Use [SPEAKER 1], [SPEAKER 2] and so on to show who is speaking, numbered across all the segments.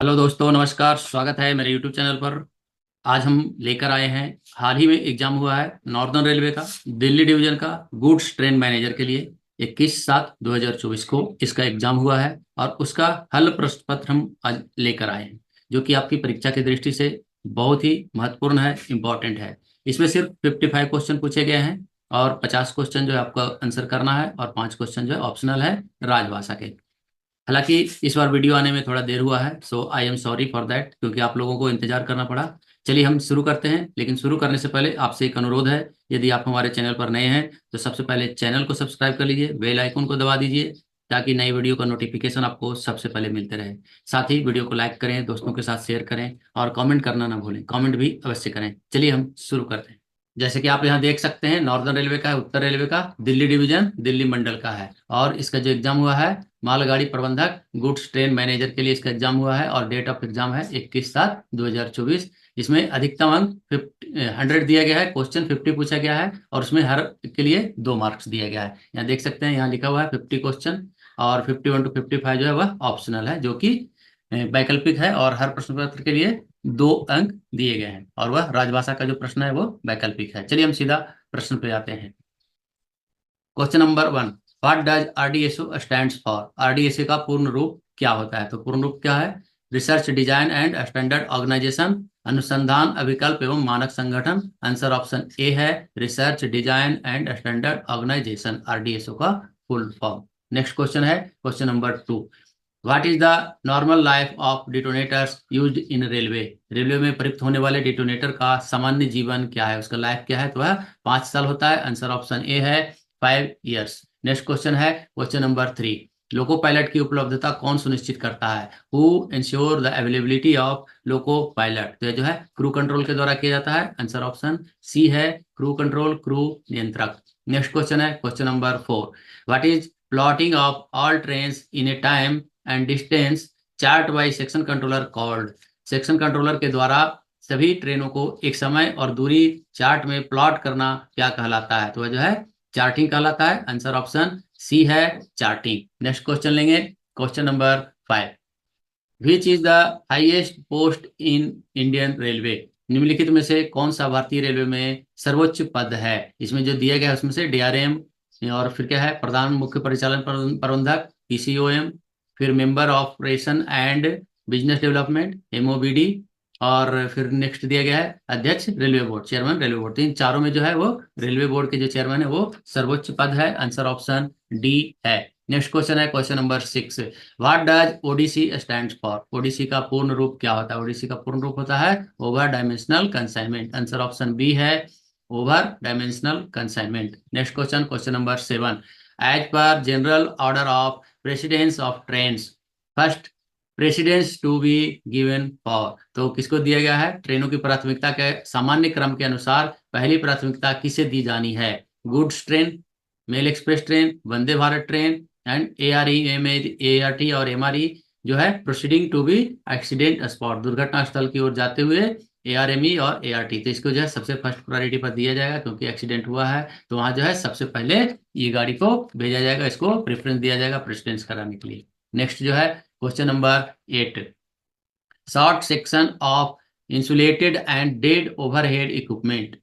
[SPEAKER 1] Hello दोस्तों, नमस्कार। स्वागत है मेरे यूट्यूब चैनल पर। आज हम लेकर आए हैं, हाल ही में एग्जाम हुआ है नॉर्दर्न रेलवे का, दिल्ली डिवीजन का गुड्स ट्रेन मैनेजर के लिए। 21/7/2024 को इसका एग्जाम हुआ है और उसका हल प्रश्न पत्र हम आज लेकर आए हैं, जो कि आपकी परीक्षा की दृष्टि से बहुत ही महत्वपूर्ण है, इम्पोर्टेंट है। इसमें सिर्फ 55 क्वेश्चन पूछे गए हैं और 50 क्वेश्चन जो है आपका आंसर करना है और 5 क्वेश्चन जो है ऑप्शनल है राजभाषा के। हालांकि इस बार वीडियो आने में थोड़ा देर हुआ है, so I am sorry for that, क्योंकि आप लोगों को इंतजार करना पड़ा। चलिए हम शुरू करते हैं, लेकिन शुरू करने से पहले आपसे एक अनुरोध है। यदि आप हमारे चैनल पर नए हैं तो सबसे पहले चैनल को सब्सक्राइब कर लीजिए, बेल आइकन को दबा दीजिए, ताकि नई वीडियो का नोटिफिकेशन आपको सबसे पहले मिलते रहे। साथ ही वीडियो को लाइक करें, दोस्तों के साथ शेयर करें और कमेंट करना ना भूलें, कमेंट भी अवश्य करें। चलिए हम शुरू करते हैं। जैसे कि आप यहाँ देख सकते हैं, नॉर्दर्न रेलवे का है, उत्तर रेलवे का, दिल्ली डिवीजन दिल्ली मंडल का है। और इसका जो एग्जाम हुआ है, मालगाड़ी प्रबंधक गुड्स ट्रेन मैनेजर के लिए इसका एग्जाम हुआ है और डेट ऑफ एग्जाम है 21/7/2024। इसमें अधिकतम अंक 100 दिया गया है, क्वेश्चन 50 पूछा गया है और उसमें हर के लिए 2 मार्क्स दिया गया है। यहाँ देख सकते हैं, यहाँ लिखा हुआ है 50 क्वेश्चन और 51 to 55 जो है वह ऑप्शनल है, जो कि वैकल्पिक है। और हर प्रश्न पत्र के लिए 2 अंक दिए गए हैं और वह राजभाषा का जो प्रश्न है वो वैकल्पिक है। चलिए हम सीधा प्रश्न पे आते हैं। Question number 1, what does RDSO stands for? RDSO का पूर्ण रूप क्या होता है? तो पूर्ण रूप क्या है? Research design and standard organisation, अनुसंधान अभिकल्प एवं मानक संगठन। आंसर ऑप्शन ए है research design and standard organisation, RDSO का फुल फॉर्म। नेक्स्ट क्वेश्चन है question number 2, what is the normal life of detonators used in railway? Railway में प्रयुक्त होने वाले डिटोनेटर का सामान्य जीवन क्या है, उसका लाइफ क्या है? तो वह 5 साल होता है। आंसर ऑप्शन ए है 5 years। नेक्स्ट क्वेश्चन है क्वेश्चन नंबर 3, लोको पायलट की उपलब्धता कौन सुनिश्चित करता है? Who ensure the availability of loco pilot? तो यह जो है क्रू कंट्रोल के द्वारा किया जाता है। आंसर ऑप्शन सी है क्रू कंट्रोल, क्रू नियंत्रक। नेक्स्ट क्वेश्चन है question number 4, what is plotting of all trains in A time and distance chart by section controller called? Section controller के द्वारा सभी ट्रेनों को एक समय और दूरी चार्ट में प्लॉट करना क्या कहलाता है? तो वह जो है चार्टिंग कहलाता है। आंसर ऑप्शन सी है चार्टिंग। नेक्स्ट क्वेश्चन लेंगे question number 5, which is the highest post in Indian railway? निम्नलिखित में से कौन सा भारतीय रेलवे में सर्वोच्च पद है? इसमें जो दिया गया है उसमें से डीआरएम, और फिर क्या है, प्रधान मुख्य परिचालन प्रबंधक पीसीओएम, फिर member operation and business development MOBD, और फिर नेक्स्ट दिया गया है अध्यक्ष railway board, chairman railway board. तो इन चारों में जो है वो रेलवे बोर्ड के जो चेयरमैन है वो सर्वोच्च पद है। आंसर ऑप्शन डी है। नेक्स्ट क्वेश्चन है question number 6, what does ODC stand for? ODC का पूर्ण रूप क्या होता है? ओडीसी का पूर्ण रूप होता है over dimensional consignment. Answer option B है over dimensional consignment. Next question question number 7, as per general order of precedence of trains, first precedence to be given for? तो किसको दिया गया है? ट्रेनों की प्राथमिकता के सामान्य क्रम के अनुसार पहली प्राथमिकता किसे दी जानी है? Goods train, mail express train, Vande Bharat train and ART और एमआरई जो है proceeding to be accident spot, दुर्घटना स्थल की ओर जाते हुए एआरएमई और एआरटी। तो इसको जो है सबसे फर्स्ट प्रायोरिटी पर दिया जाएगा, क्योंकि एक्सीडेंट हुआ है तो वहां जो है सबसे पहले ये गाड़ी को भेजा जाएगा, इसको प्रेफरेंस दिया जाएगा प्रेसिडेंस कराने के लिए। नेक्स्ट जो है question number 8, short section of insulated and dead overhead equipment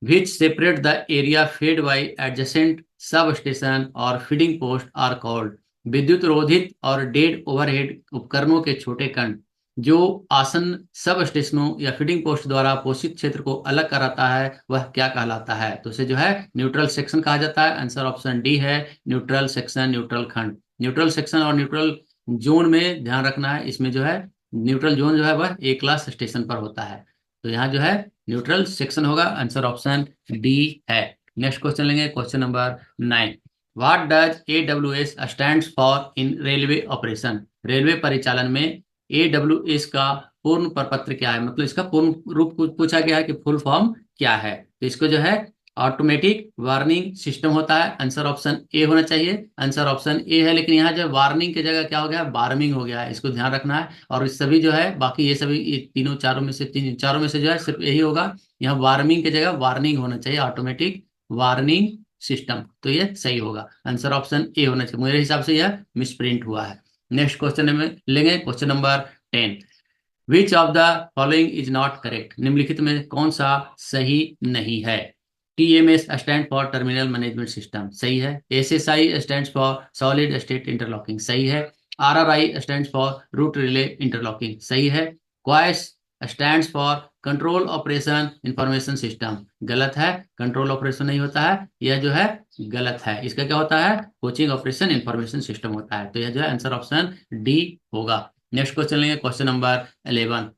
[SPEAKER 1] which separate the area fed by adjacent substation और feeding post are called? विद्युत रोधित और डेड ओवरहेड उपकरणों के छोटे कण जो आसन सब स्टेशनों या फीडिंग पोस्ट द्वारा पोषित क्षेत्र को अलग कराता है वह क्या कहलाता है? तो उसे जो है न्यूट्रल सेक्शन कहा जाता है। आंसर ऑप्शन डी है न्यूट्रल सेक्शन, न्यूट्रल खंड। न्यूट्रल सेक्शन और न्यूट्रल जोन में ध्यान रखना है, इसमें जो है न्यूट्रल जोन जो है वह ए क्लास स्टेशन पर होता है, तो यहाँ जो है न्यूट्रल सेक्शन होगा। आंसर ऑप्शन डी है। नेक्स्ट क्वेश्चन लेंगे question number 9, what does AWS stands for in railway operation? Railway परिचालन में एडब्ल्यूएस का पूर्ण प्रपत्र क्या है? मतलब इसका पूर्ण रूप पूछा गया है कि फुल फॉर्म क्या है? तो इसको जो है ऑटोमेटिक वार्निंग सिस्टम होता है। आंसर ऑप्शन ए होना चाहिए। आंसर ऑप्शन ए है, लेकिन यहाँ जो वार्निंग की जगह क्या हो गया, वार्मिंग हो गया है, इसको ध्यान रखना है। और इस सभी जो है बाकी ये सभी ये तीनों चारों में से जो है सिर्फ यही होगा, यहाँ वार्मिंग की जगह वार्निंग होना चाहिए, ऑटोमेटिक वार्निंग सिस्टम। तो ये सही होगा। आंसर ऑप्शन ए होना चाहिए, मेरे हिसाब से यह मिसप्रिंट हुआ है। नेक्स्ट क्वेश्चन में लेंगे question number 10। Which of the following is not correct, निम्नलिखित में कौन सा सही नहीं है? TMS stand for terminal management system, सही है। SSI stand for solid state interlocking, सही है। RRI stand for route relay interlocking, सही है। COIS stand for control operation information system, गलत है। कंट्रोल ऑपरेशन नहीं होता है, यह जो है गलत है। इसका क्या होता है? कोचिंग ऑपरेशन इंफॉर्मेशन सिस्टम होता है। तो यह जो है आंसर ऑप्शन डी होगा। नेक्स्ट क्वेश्चन लेंगे, question number 11।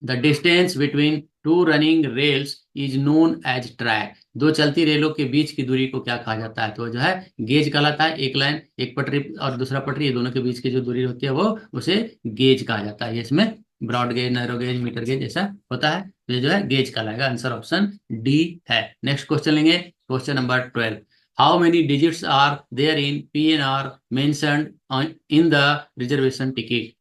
[SPEAKER 1] The distance between two running rails is known as track, दो चलती रेलों के बीच की दूरी को क्या कहा जाता है? तो जो है गेज कहलाता है। एक लाइन, एक पटरी और दूसरा पटरी, ये दोनों के बीच की जो दूरी होती है वो उसे गेज कहा जाता है। इसमें broad gauge, narrow gauge, metre gauge ऐसा होता है। तो ये जो है गेज कहलाएगा। आंसर ऑप्शन डी है। नेक्स्ट क्वेश्चन लेंगे, question number 12। How many digits are there in PNR mentioned in the reservation ticket,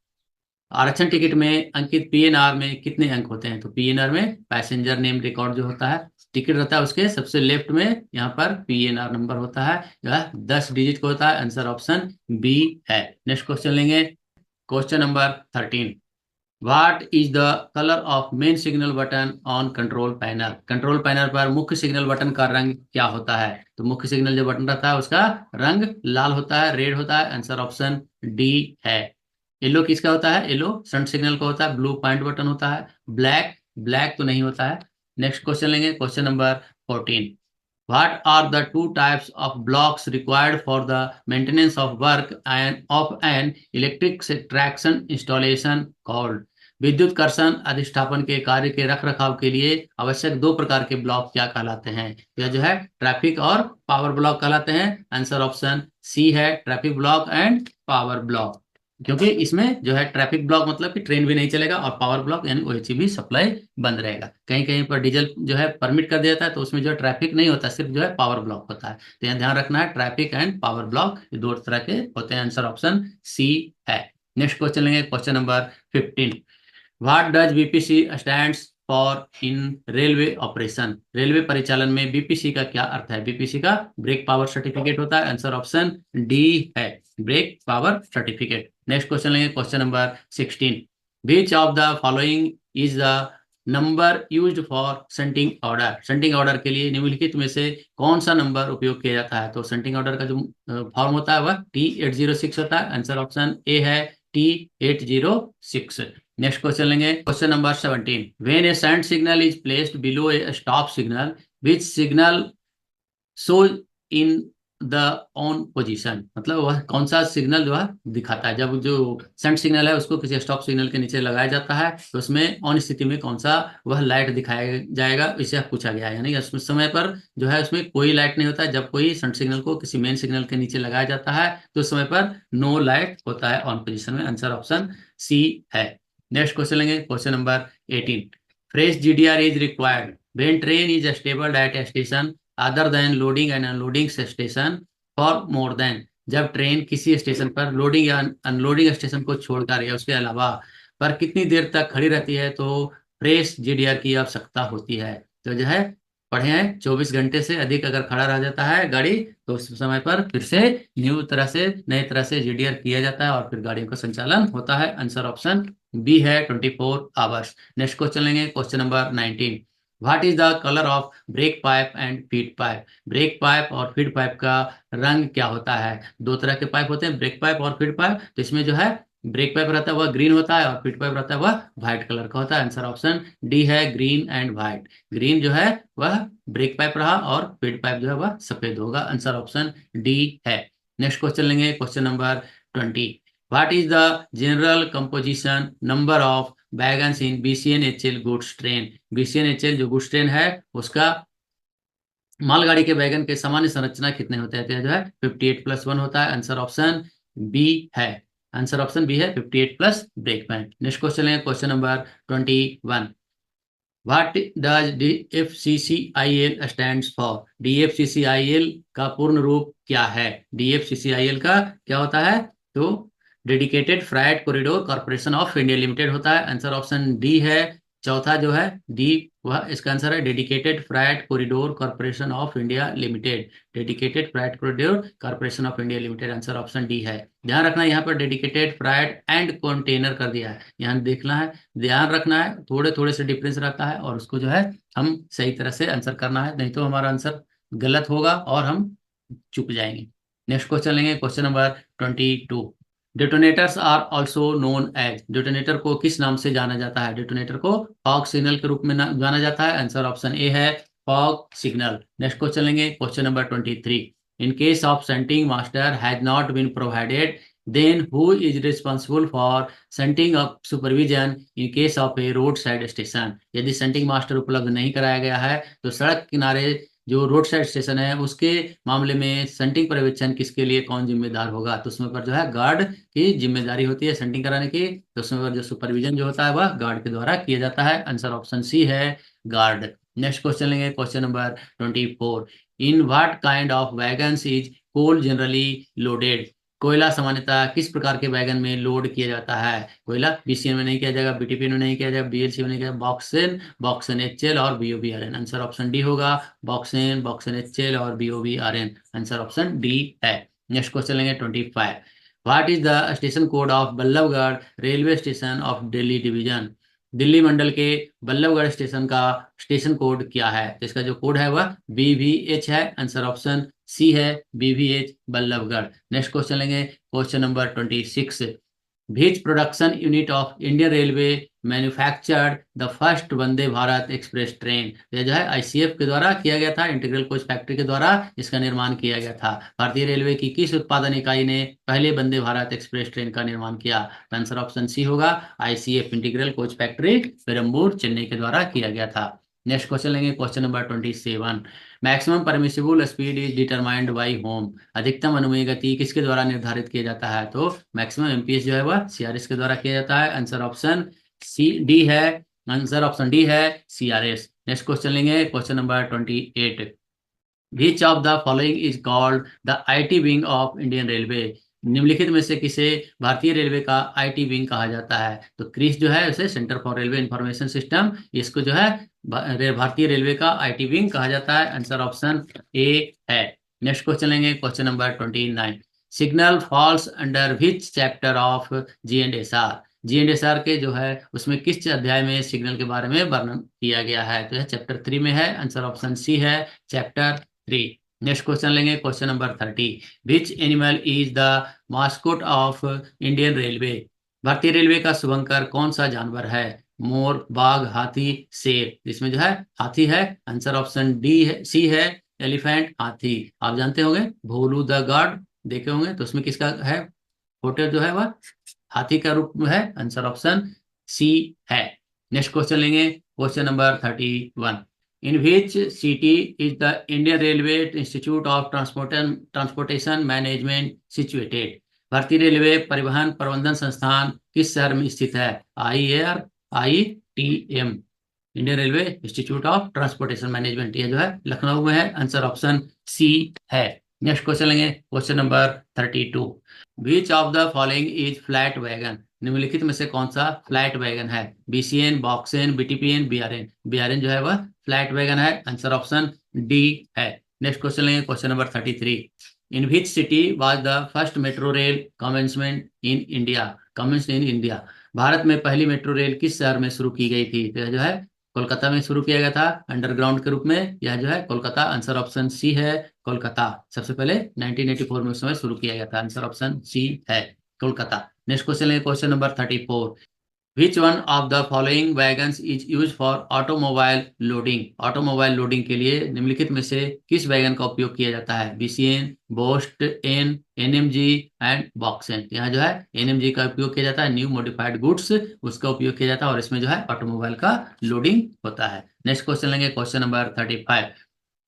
[SPEAKER 1] आरक्षण टिकट में अंकित PNR में कितने अंक होते हैं? तो PNR में पैसेंजर नेम रिकॉर्ड जो होता है, टिकट रहता है, उसके सबसे लेफ्ट में यहाँ पर PNR नंबर होता है, यह 10 डिजिट का होता है। आंसर ऑप्शन बी है। नेक्स्ट क्वेश्चन लेंगे, question number 13। What is the colour of main signal button on control panel, control panel पर मुख्य सिग्नल बटन का रंग क्या होता है? तो मुख्य सिग्नल जो बटन रहता है उसका रंग लाल होता है, रेड होता है। आंसर ऑप्शन डी है। येलो किसका होता है? येलो फ्रंट सिग्नल का होता है। ब्लू पॉइंट बटन होता है। ब्लैक, ब्लैक तो नहीं होता है। नेक्स्ट क्वेश्चन लेंगे, question number 14। What are the two types of blocks required for the maintenance of work and of an electric traction installation called? विद्युत कर्षण अधिष्ठापन के कार्य के रख रखाव के लिए आवश्यक दो प्रकार के ब्लॉक क्या कहलाते हैं? यह जो है ट्रैफिक और पावर ब्लॉक कहलाते हैं। आंसर ऑप्शन सी है, traffic block and power block. क्योंकि इसमें जो है ट्रैफिक ब्लॉक मतलब कि ट्रेन भी नहीं चलेगा, और पावर ब्लॉक यानी OHV भी सप्लाई बंद रहेगा। कहीं कहीं पर डीजल जो है परमिट कर दिया जाता है, तो उसमें जो है ट्रैफिक नहीं होता, सिर्फ जो है पावर ब्लॉक होता है। तो यहाँ ध्यान रखना है, ट्रैफिक एंड पावर ब्लॉक ये दो तरह के होते हैं। आंसर ऑप्शन सी है। नेक्स्ट क्वेश्चन लेंगे, question number 15। What does BPC stands for in railway operation, railway परिचालन में BPC का क्या अर्थ है? BPC का ब्रेक पावर सर्टिफिकेट होता है। आंसर ऑप्शन डी है, brake power certificate. Next question लेंगे, question number 16। Which of the following is the number used for sending order, sending order के लिए निम्नलिखित में से कौन सा नंबर उपयोग किया जाता है? तो सेंटिंग ऑर्डर का जो फॉर्म होता है वह T806 होता है। आंसर ऑप्शन ए है, T806। नेक्स्ट क्वेश्चन लेंगे, question number 17। When A send signal is placed below A stop signal, which signal show in the on position, मतलब वह कौन सा सिग्नल जो है दिखाता है? जब जो सेंड सिग्नल है उसको किसी स्टॉप सिग्नल के नीचे लगाया जाता है, तो उसमें ऑन स्थिति में कौन सा वह लाइट दिखाया जाएगा, इसे पूछा गया है। यानी उस समय पर जो है उसमें कोई लाइट नहीं होता है। जब कोई सेंड सिग्नल को किसी मेन सिग्नल के नीचे लगाया जाता है तो उस समय पर नो लाइट होता है ऑन पोजिशन में। आंसर ऑप्शन सी है। नेक्स्ट क्वेश्चन लेंगे, question number 18। Fresh GDR is required when train is stable at A station other than loading and unloading station for more than, जब train किसी station पर loading या unloading station को छोड़कर या उसके अलावा पर कितनी देर तक खड़ी रहती है तो फ्रेश GDR की आवश्यकता होती है? तो जो है पढ़े हैं 24 घंटे से अधिक अगर खड़ा रह जाता है गाड़ी, तो उस समय पर फिर से नए तरह से GDR किया जाता है और फिर गाड़ियों का संचालन होता है। आंसर ऑप्शन बी है, 24 आवर्स। नेक्स्ट क्वेश्चन लेंगे, question number 19। What is the colour of break pipe and feed pipe, break pipe और फीड पाइप का रंग क्या होता है? दो तरह के पाइप होते हैं, ब्रेक पाइप और फीड पाइप। तो इसमें जो है ब्रेक पाइप रहता है वह ग्रीन होता है और फीड पाइप रहता है वह व्हाइट कलर का होता है। आंसर ऑप्शन डी है, ग्रीन एंड व्हाइट। ग्रीन जो है वह ब्रेक पाइप रहा और फीड पाइप जो है वह सफेद होगा। आंसर ऑप्शन डी है। नेक्स्ट क्वेश्चन लेंगे, question number 20। What is the general composition number of wagons in BCNHL goods train, BCNHL जो गुड्स ट्रेन है उसका मालगाड़ी के वैगन के सामान्य संरचना कितने होते हैं? तो जो है 58+1 होता है। आंसर ऑप्शन बी है, आंसर ऑप्शन बी है, 58 plus brake pad. Next question है question number 21। What does DFCCIL stands for, DFCCIL का पूर्ण रूप क्या है? DFCCIL का क्या होता है? तो dedicated freight corridor corporation of India limited होता है। आंसर ऑप्शन डी है, चौथा जो है डी, वह इसका आंसर है dedicated freight corridor corporation of India limited. Dedicated freight corridor corporation of India limited, answer option D है। ध्यान रखना है यहाँ पर डेडिकेटेड फ्राइट एंड कंटेनर कर दिया है, यहाँ देखना है, ध्यान रखना है, थोड़े थोड़े से डिफरेंस रहता है और उसको जो है हम सही तरह से आंसर करना है, नहीं तो हमारा आंसर गलत होगा और हम चुक जाएंगे। नेक्स्ट क्वेश्चन लेंगे, question number 22। Detonators are also known as, detonator को किस नाम से जाना जाता है? डेटोनेटर को फॉग सिग्नल के रूप में जाना जाता है, आंसर ऑप्शन ए है फॉग सिग्नल। नेक्स्ट क्वेश्चन लेंगे, question number 23। In case of सेंटिंग master has not been provided, then who is responsible for setting up supervision in case of a roadside station? यदि centering master उपलब्ध नहीं कराया गया है तो सड़क किनारे जो रोड साइड स्टेशन है उसके मामले में सेंटिंग पर्यवेक्षण किसके लिए कौन जिम्मेदार होगा? तो उसमें पर जो है गार्ड की जिम्मेदारी होती है सेंटिंग कराने की, तो उसमें पर जो सुपरविजन जो होता है वह गार्ड के द्वारा किया जाता है, आंसर ऑप्शन सी है गार्ड। नेक्स्ट क्वेश्चन लेंगे, question number 24। In what kind of wagons is coal generally loaded? कोयला सामान्यतः किस प्रकार के वैगन में लोड किया जाता है? कोयला बीसीएन में नहीं किया जाएगा, बीटीपी में नहीं किया जाएगा, बीएलसी में नहीं किया जाएगा, बॉक्सेन, बॉक्सेन एचएल और बीओबीआरएन, आंसर ऑप्शन डी होगा बॉक्सेन, बॉक्सेन एचएल और बीओबीआरएन, आंसर ऑप्शन डी है। नेक्स्ट क्वेश्चन लेंगे 25। What is the station code of Ballabhgarh railway station of Delhi division? Delhi मंडल के बल्लभगढ़ स्टेशन का स्टेशन कोड क्या है? तो इसका जो कोड है वह BVH है, आंसर ऑप्शन सी है BVH बल्लभगढ़। नेक्स्ट क्वेश्चन लेंगे, question number 26। Which production unit of Indian railway manufactured the first Vande Bharat express train? यह जो है ICF के द्वारा किया गया था, इंटीग्रल कोच फैक्ट्री के द्वारा इसका निर्माण किया गया था। भारतीय रेलवे की किस उत्पादन इकाई ने पहले वंदे भारत एक्सप्रेस ट्रेन का निर्माण किया? आंसर ऑप्शन सी होगा ICF integral coach factory Perambur Chennai के द्वारा किया गया था। नेक्स्ट क्वेश्चन लेंगे, question number 27। Maximum permissible speed is determined by home? अधिकतम अनुमेय गति किसके द्वारा निर्धारित किया जाता है? तो मैक्सिमम एमपीएस जो है वह CRS के द्वारा किया जाता है, आंसर ऑप्शन सी डी है, आंसर ऑप्शन डी है CRS। नेक्स्ट क्वेश्चन लेंगे, question number 28। Which of the following is called the IT wing of Indian railway? निम्नलिखित में से किसे भारतीय रेलवे का IT विंग कहा जाता है? तो क्रिस जो है उसे centre for railway information system, इसको जो है भारतीय रेलवे का IT विंग कहा जाता है, आंसर ऑप्शन ए है। नेक्स्ट क्वेश्चन लेंगे, question number 29। Signal falls under which chapter of G&SR? G&SR के जो है उसमें किस अध्याय में सिग्नल के बारे में वर्णन किया गया है? तो यह चैप्टर 3 में है, आंसर ऑप्शन सी है चैप्टर 3। नेक्स्ट क्वेश्चन लेंगे, question number 30। Which animal is the mascot of Indian railway? भारतीय रेलवे का शुभंकर कौन सा जानवर है? मोर, बाघ, हाथी, शेर? इसमें जो है हाथी है, आंसर ऑप्शन डी है, सी है एलिफेंट, हाथी। आप जानते होंगे भोलू द गॉड देखे होंगे, तो उसमें किसका है फोटो जो है वह हाथी का रूप में है, आंसर ऑप्शन सी है। नेक्स्ट क्वेश्चन लेंगे, question number 31। In which city is the Indian railway institute of transportation management situated? भारतीय रेलवे परिवहन प्रबंधन संस्थान किस शहर में स्थित है? IITM, Indian railway institute of transportation management, ये जो है लखनऊ में है, आंसर ऑप्शन सी है। नेक्स्ट क्वेश्चन लेंगे, question number 32। Which of the following is flat wagon? निम्नलिखित में से कौन सा फ्लैट वैगन है? BCN, BOXN, BTPN, BRN? BRN जो है वह फ्लैट वैगन है, आंसर ऑप्शन डी है। नेक्स्ट क्वेश्चन लेंगे, question number 33। In which city was the first metro rail commencement in India? Commence in India, Bharat में पहली मेट्रो रेल किस शहर में शुरू की गई थी? तो यह जो है कोलकाता में शुरू किया गया था अंडरग्राउंड के रूप में, यह जो है कोलकाता, आंसर ऑप्शन सी है कोलकाता। सबसे पहले 1984 में उस समय शुरू किया गया था, आंसर ऑप्शन सी है कोलकाता। नेक्स्ट क्वेश्चन लेंगे, question number 34। Which one of the following wagons is use for automobile loading? Automobile loading के लिए निम्नलिखित में से किस वैगन का उपयोग किया जाता है? BCN, boast, NMG and बॉक्सेन? यहाँ जो है NMG का उपयोग किया जाता है, न्यू मॉडिफाइड गुड्स, उसका उपयोग किया जाता है और इसमें जो है ऑटोमोबाइल का लोडिंग होता है। नेक्स्ट क्वेश्चन लेंगे, question number 35।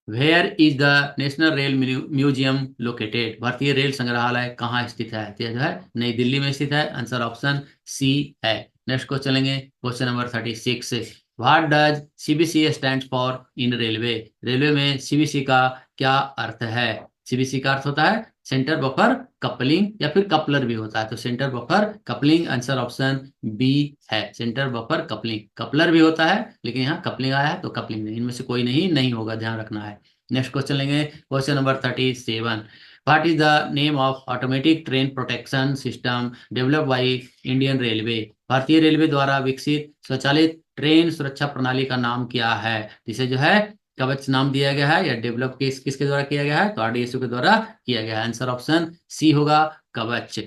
[SPEAKER 1] Where is the national rail museum located? भारतीय रेल संग्रहालय कहाँ स्थित है? तो यह जो है नई दिल्ली में स्थित है, आंसर ऑप्शन सी है। नेक्स्ट क्वेश्चन लेंगे, question number 36। What does CBC stand for in railway? Railway में CBC का क्या अर्थ है? CBC का अर्थ होता है सेंटर बफर कपलिंग या फिर कपलर भी होता है, तो centre buffer coupling answer option B है। सेंटर बफर कपलिंग, कपलर भी होता है लेकिन यहाँ कपलिंग आया है तो कपलिंग नहीं, इनमें से कोई नहीं नहीं होगा, ध्यान रखना है। नेक्स्ट क्वेश्चन लेंगे, question number 37। What is the name of automatic train protection system developed by Indian railway? भारतीय रेलवे द्वारा विकसित स्वचालित ट्रेन सुरक्षा प्रणाली का नाम क्या है, जिसे जो है कवच नाम दिया गया है, या डेवलप किसके द्वारा किया गया है, तो आरडीएसओ के द्वारा किया गया है। आंसर ऑप्शन सी होगा, कवच।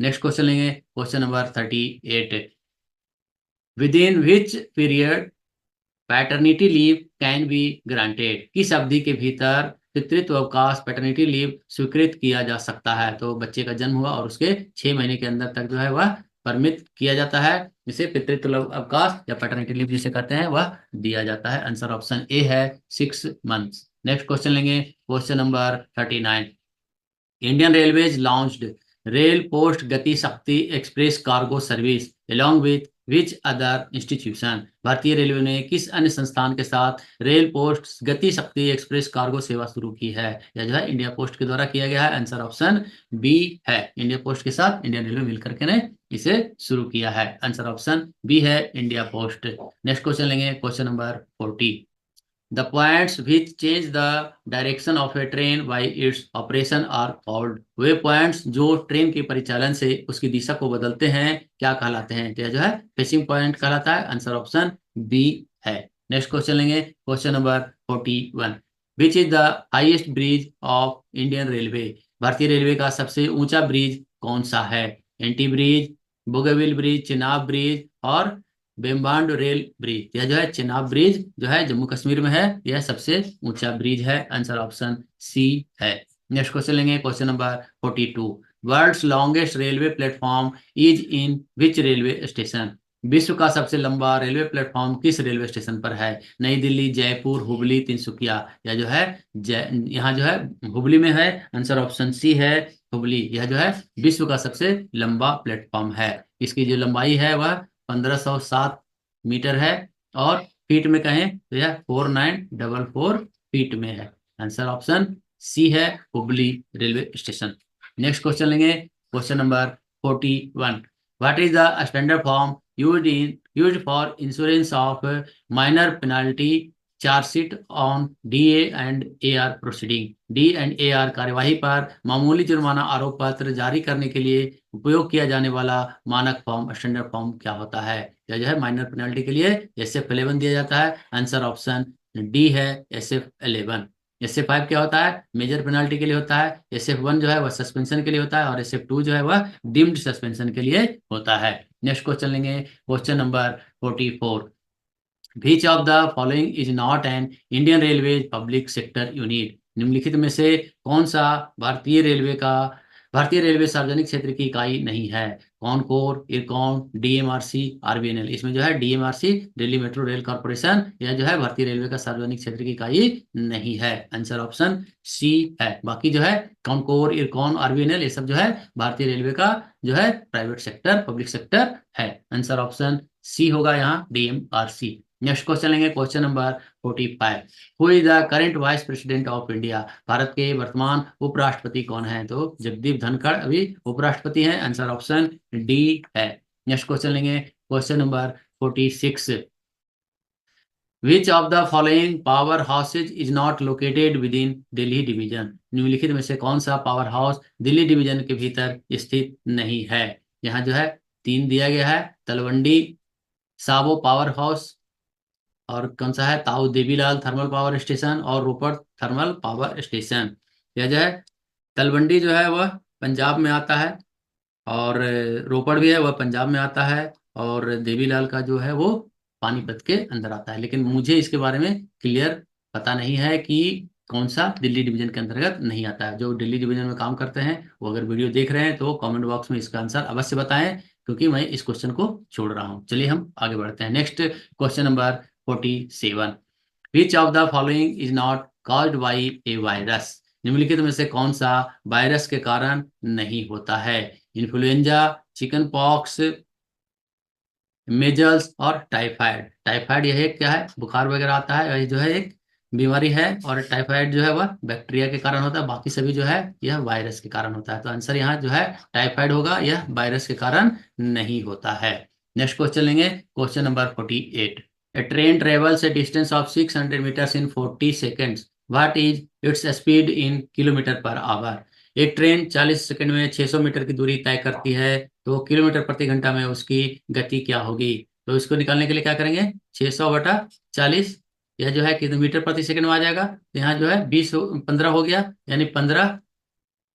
[SPEAKER 1] नेक्स्ट क्वेश्चन लेंगे, question number 38। With in which period paternity leave can be granted? किस अवधि के भीतर पितृत्व अवकाश पैटर्निटी लीव स्वीकृत किया जा सकता है? तो बच्चे का जन्म हुआ और उसके 6 महीने के अंदर तक जो है वह परमिट किया जाता है, जिसे पितृत्व अवकाश या पैटर्निटी लीव जिसे कहते हैं वह दिया जाता है। आंसर ऑप्शन ए है, 6 मंथ्स। नेक्स्ट क्वेश्चन लेंगे, question number 39। Indian railways launched rail post गति शक्ति express cargo service along with which other institution? भारतीय रेलवे ने किस अन्य संस्थान के साथ रेल पोस्ट गति शक्ति एक्सप्रेस कार्गो सेवा शुरू की है? यह जो है इंडिया पोस्ट के द्वारा किया गया है। आंसर ऑप्शन बी है, इंडिया पोस्ट के साथ इंडियन रेलवे मिलकर के ने इसे शुरू किया है। आंसर ऑप्शन बी है, इंडिया पोस्ट। नेक्स्ट क्वेश्चन लेंगे, question number 40। The points which change the direction of a train by its operation are called? Way points जो ट्रेन के परिचालन से उसकी दिशा को बदलते हैं क्या कहलाते हैं? तो यह जो है फेसिंग पॉइंट कहलाता है। आंसर ऑप्शन बी है। नेक्स्ट क्वेश्चन लेंगे, question number 41। Which is the highest bridge of Indian railway? भारतीय रेलवे का सबसे ऊंचा ब्रिज कौन सा है? Anji bridge, Bogibeel bridge, Chenab bridge और बेम्बांड रेल ब्रिज? यह जो है चिनाब ब्रिज जो है जम्मू कश्मीर में है, यह सबसे ऊंचा ब्रिज है। आंसर ऑप्शन सी है। नेक्स्ट क्वेश्चन लेंगे, question number 42। World's longest railway platform is in which railway station? विश्व का सबसे लंबा रेलवे प्लेटफॉर्म किस रेलवे स्टेशन पर है? नई दिल्ली, जयपुर, हुबली, तिनसुकिया? या जो है यहाँ जो है हुबली में है। आंसर ऑप्शन सी है, हुबली। यह जो है विश्व का सबसे लंबा प्लेटफॉर्म है। इसकी जो लंबाई है वह 1507 मीटर है, और फीट में कहें तो यह 4944 फीट में है। आंसर ऑप्शन सी है, Hubli railway station. Next question लेंगे, question number 41। What is the standard form used for insurance of minor penalty chargesheet on DA and AR proceeding? D and AR कार्यवाही पर मामूली जुर्माना आरोप पत्र जारी करने के लिए उपयोग किया जाने वाला मानक फॉर्म, स्टैंडर्ड फॉर्म क्या होता है? या जो है माइनर पेनल्टी के लिए SF11 दिया जाता है। आंसर ऑप्शन डी है, SF11। SF5 क्या होता है? मेजर पेनल्टी के लिए होता है। SF1 जो है वह सस्पेंशन के लिए होता है, और SF2 जो है वह डीम्ड सस्पेंशन के लिए होता है। नेक्स्ट क्वेश्चन लेंगे, question number 44। Which of the following is not an Indian Railways public sector unit? निम्नलिखित में से कौन सा भारतीय रेलवे सार्वजनिक क्षेत्र की इकाई नहीं है? Concor, IRCON, DMRC, RVNL? इसमें जो है DMRC, Delhi metro rail corporation, यह जो है भारतीय रेलवे का सार्वजनिक क्षेत्र की इकाई नहीं है। आंसर ऑप्शन सी है। बाकी जो है कॉनकोर, इरकॉन, RVNL ये सब जो है भारतीय रेलवे का जो है प्राइवेट सेक्टर, पब्लिक सेक्टर है। आंसर ऑप्शन सी होगा यहाँ, DMRC। नेक्स्ट क्वेश्चन लेंगे, question number 45। Who is the current vice president of India? Bharat के वर्तमान उपराष्ट्रपति कौन है? तो जगदीप धनखड़ अभी उपराष्ट्रपति हैं। आंसर ऑप्शन डी है। नेक्स्ट क्वेश्चन लेंगे, question number 46। Which of the following power houses is not located with in Delhi division? निम्नलिखित में से कौन सा पावर हाउस दिल्ली डिवीजन के भीतर स्थित नहीं है? यहाँ जो है 3 दिया गया है, तलवंडी साबो पावर हाउस, और कौन सा है ताऊ देवीलाल थर्मल पावर स्टेशन, और रोपड़ थर्मल पावर स्टेशन। यह जो है तलवंडी जो है वह पंजाब में आता है, और रोपड़ भी है वह पंजाब में आता है, और देवीलाल का जो है वो पानीपत के अंदर आता है। लेकिन मुझे इसके बारे में क्लियर पता नहीं है कि कौन सा दिल्ली डिवीजन के अंतर्गत नहीं आता है। जो दिल्ली डिवीजन में काम करते हैं वो अगर वीडियो देख रहे हैं तो कमेंट बॉक्स में इसका आंसर अवश्य बताएं, क्योंकि मैं इस क्वेश्चन को छोड़ रहा हूं। चलिए हम आगे बढ़ते हैं। Next question number 47। Which of the following is not caused by A virus? निम्नलिखित में से कौन सा वायरस के कारण नहीं होता है? इन्फ्लुएंजा, चिकन पॉक्स, मेजल्स और टाइफाइड? टाइफाइड यह एक क्या है, बुखार वगैरह आता है, यह जो है एक बीमारी है, और टाइफाइड जो है वह बैक्टीरिया के कारण होता है, बाकी सभी जो है यह वायरस के कारण होता है। तो आंसर यहाँ जो है टाइफाइड होगा, यह वायरस के कारण नहीं होता है। नेक्स्ट क्वेश्चन लेंगे, question number 48। A train travels a distance of 600 metres in 40 seconds, what is its speed in kilometre per hour. एक ट्रेन 40 सेकंड में 600 मीटर की दूरी तय करती है, तो किलोमीटर प्रति घंटा में उसकी गति क्या होगी। तो इसको निकालने के लिए क्या करेंगे, 600/40, यह जो है किलोमीटर प्रति सेकंड में आ जाएगा। तो यहाँ जो है 15 हो गया, यानी 15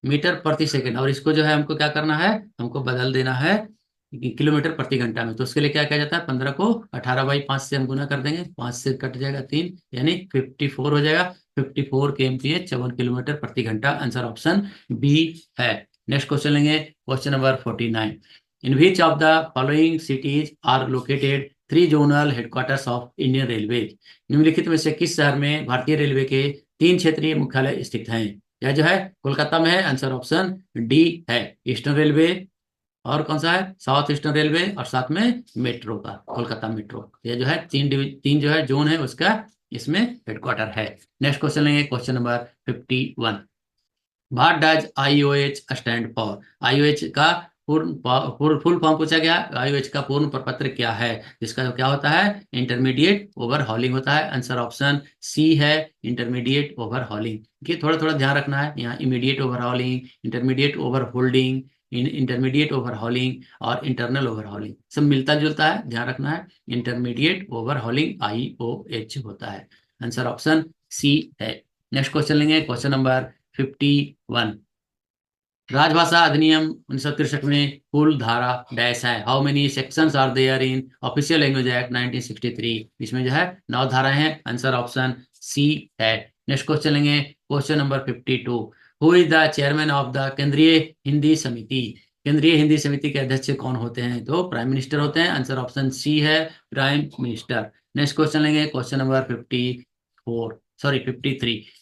[SPEAKER 1] मीटर प्रति सेकंड। और इसको जो है हमको क्या करना है, हमको बदल देना है किलोमीटर प्रति घंटा में। तो उसके लिए क्या किया जाता है, 15 को 18/5 से हम गुना कर देंगे, 5 से कट जाएगा 3, यानी 54 हो जाएगा। 54 kmph, 54 किलोमीटर प्रति घंटा। आंसर ऑप्शन बी है। नेक्स्ट क्वेश्चन लेंगे, question number 49। In which of the following cities are located 3 zonal headquarters of Indian railway. निम्नलिखित में से किस शहर में भारतीय रेलवे के 3 क्षेत्रीय मुख्यालय स्थित हैं। यह जो है कोलकाता में है। आंसर ऑप्शन डी है। ईस्टर्न रेलवे, और कौन सा है, साउथ ईस्टर्न रेलवे, और साथ में मेट्रो का कोलकाता मेट्रो। ये जो है तीन जो है जोन है उसका इसमें हेडक्वार्टर है। नेक्स्ट क्वेश्चन लेंगे, question number 51। What does IOH stand for. IOH का फुल फॉर्म पूछा गया। आईओएच का पूर्ण प्रपत्र क्या है, जिसका क्या होता है, इंटरमीडिएट ओवरहॉलिंग होता है। आंसर ऑप्शन सी है, इंटरमीडिएट ओवरहॉलिंग। ये थोड़ा थोड़ा ध्यान रखना है, यहाँ immediate overhauling, intermediate overholding, intermediate overhauling और इंटरनल ओवरहॉलिंग सब मिलता जुलता है, ध्यान रखना है। इंटरमीडिएट ओवरहॉलिंग आईओएच होता है। आंसर ऑप्शन सी है। नेक्स्ट क्वेश्चन लेंगे, क्वेश्चन नंबर 51। राजभाषा अधिनियम 1963 में कुल धारा डैश है। How many sections are there in official language act 1963। इसमें जो है 9 धाराएं हैं। आंसर ऑप्शन सी है। नेक्स्ट क्वेश्चन लेंगे, question number 52। Who is the chairman of the केंद्रीय हिंदी समिति। केंद्रीय हिंदी समिति के अध्यक्ष कौन होते हैं, तो प्राइम मिनिस्टर होते हैं। आंसर ऑप्शन सी है, प्राइम मिनिस्टर। नेक्स्ट क्वेश्चन लेंगे, question number 53।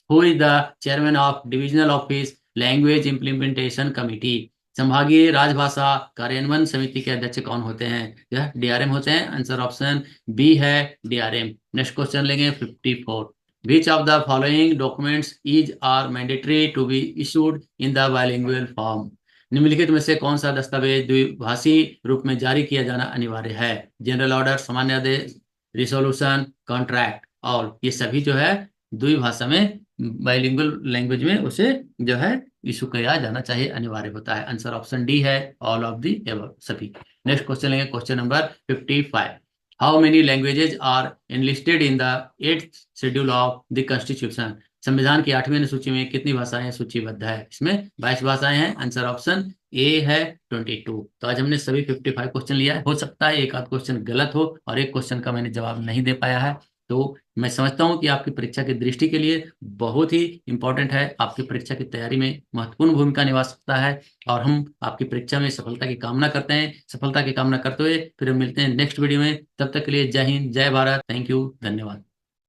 [SPEAKER 1] Who is the chairman of divisional office language implementation committee. संभागीय राजभाषा कार्यान्वयन समिति के अध्यक्ष कौन होते हैं, यह डीआरएम होते हैं। आंसर ऑप्शन बी है, डीआरएम। नेक्स्ट क्वेश्चन लेंगे 54। Which of the following documents is are mandatory to be issued in the bilingual form. निम्नलिखित में से कौन सा दस्तावेज द्विभाषी रूप में जारी किया जाना अनिवार्य है। जनरल ऑर्डर, सामान्य आदेश, रिसोल्यूशन, कॉन्ट्रैक्ट। और ये सभी जो है द्विभाषा में, बाइलिंगुअल लैंग्वेज में उसे जो है इशू किया जाना चाहिए, अनिवार्य होता है। आंसर ऑप्शन डी है, ऑल ऑफ दी एबव, सभी। नेक्स्ट क्वेश्चन लेंगे, question number 55। How many languages are enlisted in the 8th schedule of the constitution. संविधान की 8वीं अनुसूची में कितनी भाषाएं सूचीबद्ध है। इसमें 22 भाषाएं हैं। आंसर ऑप्शन ए है, 22। तो आज हमने सभी 55 क्वेश्चन लिया है। हो सकता है एक आध क्वेश्चन गलत हो और एक क्वेश्चन का मैंने जवाब नहीं दे पाया है, तो मैं समझता हूं कि आपकी परीक्षा की दृष्टि के लिए बहुत ही इंपॉर्टेंट है, आपकी परीक्षा की तैयारी में महत्वपूर्ण भूमिका निभा सकता है। और हम आपकी परीक्षा में सफलता की कामना करते हैं। सफलता की कामना करते हुए फिर हम मिलते हैं नेक्स्ट वीडियो में। तब तक के लिए जय हिंद, जय भारत, थैंक यू, धन्यवाद।